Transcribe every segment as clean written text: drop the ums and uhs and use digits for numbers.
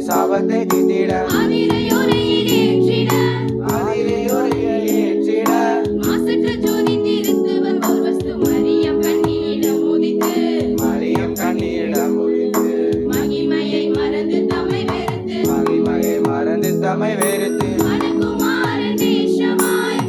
சாபத்தை தீத்திட மரியம் கண்ணியிடம் முடித்து மகிமையை மறந்து தம்மை வெறுத்து மணக்குமாரன் வேஷமாய்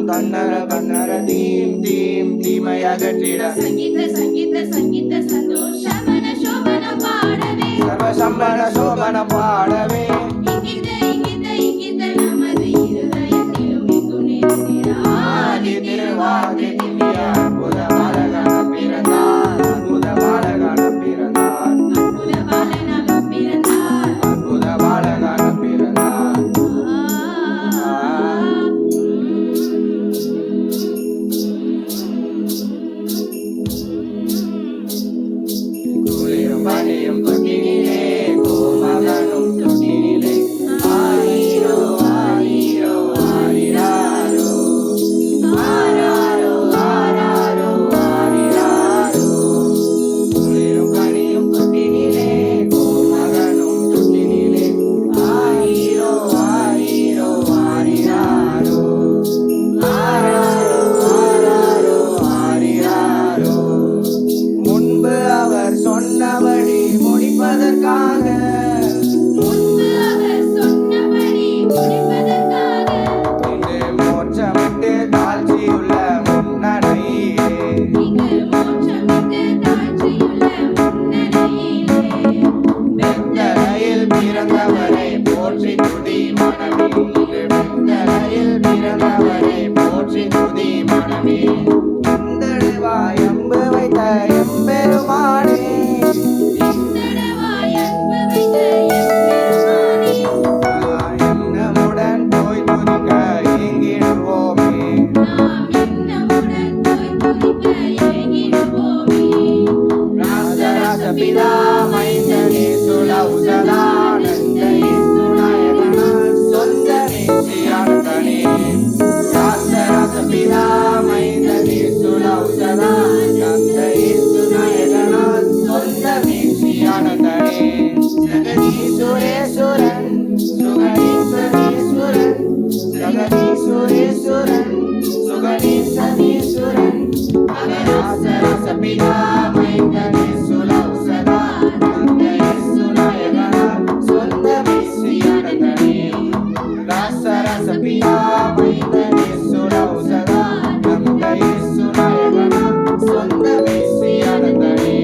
கண்ணர கண்ணர தீம் தீம் தீமை அகற்றிட சர்வ சம்பன சோபன பாடவே ஆதி திருவாதி திவ்ய அற்புத பாலகன பிறந்தார். கல்லறையில் பிறந்தவரை போற்றி துதி மனமே இந்தடவாய் அன்பு வைத்த எம்பெருமானே எண்ணமுடன் போய் துதிக்க ஏங்கிடுவோமே ராசராச பிதா மைந்தனே சுலௌசதானந்த இயேசுநாயகனார் சொந்த மேசியானதனே ராசராச பிதா மைந்தனே சுலௌசதானந்த இயேசுநாயகனார் சொந்த மேசியானதனே ஜெகதீசுரேசுரன் சுகணீசனீசுரன் ஜெகதீசுரேசுரன் சுகணீசனீசுரன் ராசராச பிதா மைந்தனே சுலௌசதானந்த இயேசுநாயகனார் சொந்த மேசியானதனே ராசராச பிதா மைந்தனே சுலௌசதானந்த இயேசுநாயகனார் சொந்த மேசியானதனே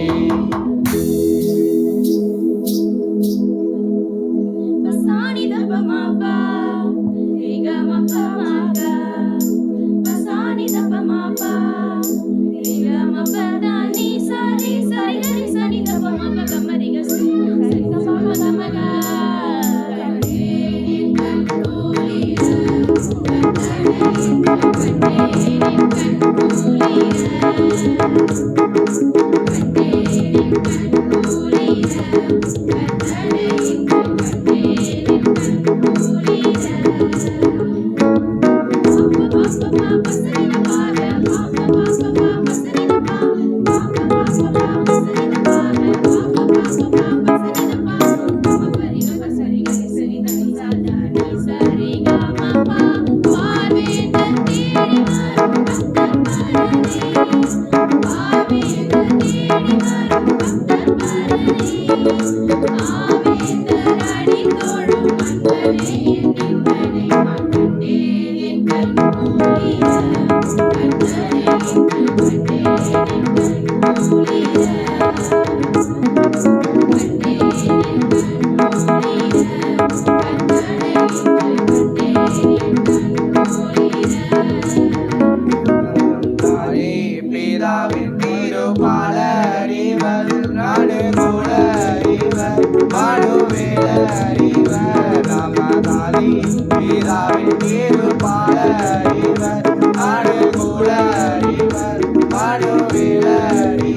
பிதாவின் திருப்பாலறிவர் நடுகுலறிவர் மடுவேலறிவர் நமதாதி பிதாவின் திருப்பாலறிவர் நடுகுலறிவர் மடுவேலறிவர்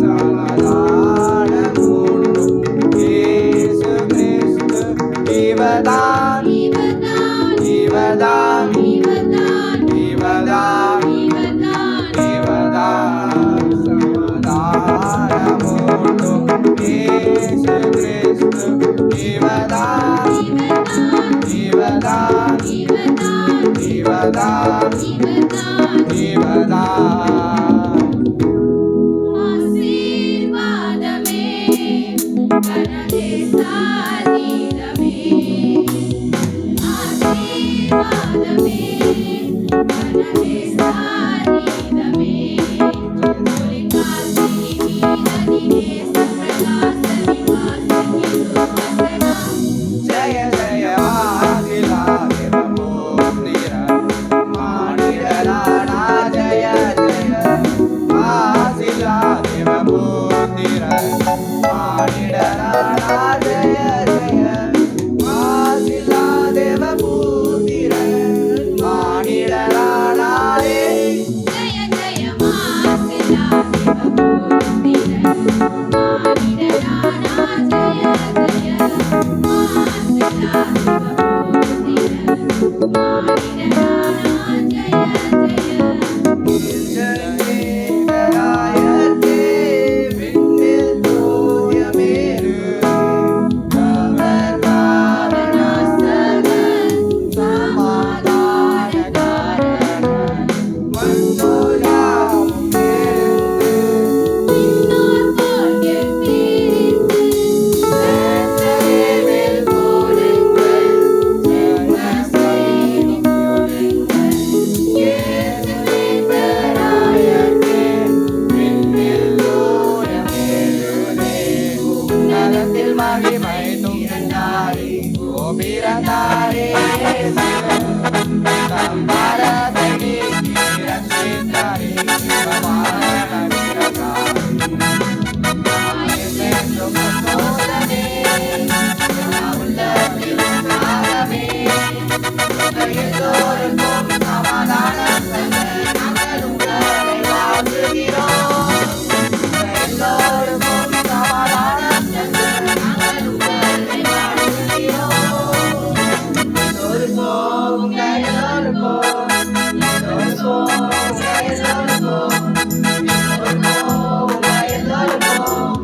சமாதானமுண்டு இயேசு கிறிஸ்து இவர்தான் இவர்தான் இவர்தான் சமாதானமுண்டு இயேசு கிறிஸ்து இவர்தான் இவர்தான் இவர்தான் இவர்தான் ஆசீர்வாதமே கனதே சாதீதமே ஆசீர்வாதமே கனதே சாதீதமே ஒளிகாசினி மீனதினே சப்ரகாசனி வாசனி சுவசனா ஜய ஜய ஆதிலாதிரமூர்த்திர மானிடராணா ஜய ஜய ஆதிலாதிரமூர்த்திர மானிடராணா ஜய ஜய ஆதிலாதிரமூர்த்திர மானிடராணாரே ஜய ஜய மாசிலா சிவபூர்த்திர மானிடராணா ஜய ஜய மாசிலா சிவபூர்த்திர மானிடராணா ஜய ஜய ஜனேதராயத்தே விண்ணில் தூயமேரு கவர்காரணாசகன் சமாதானகாரணன் மன்னோயாவும் எழுந்து இன்னோர் போல் எவ்விரித்து சேத்தரேவில் போடுங்கள் ஜென்ம செய்தி எல்லோருக்கும் சமாதானம் தந்து நாங்கள் உங்களை வாழ்த்துகிறோம். எல்லோருக்கும் சமாதானம் தந்து நாங்கள் உங்களை வாழ்த்துகிறோம். எல்லோருக்கும் உங்க எல்லோருக்கும் எல்லோருக்கும் உங்க எல்லோருக்கும் எல்லோருக்கும் உங்க எல்லோருக்கும்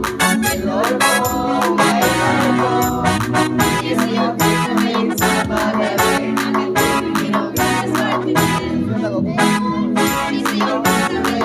எல்லோருக்கும் உங்க எல்லோருக்கும் இயேசுவின் கிருபையின் சார்பாகவே நாங்கள் கேட்கிறோம். இயேசுவின் கிருபையின்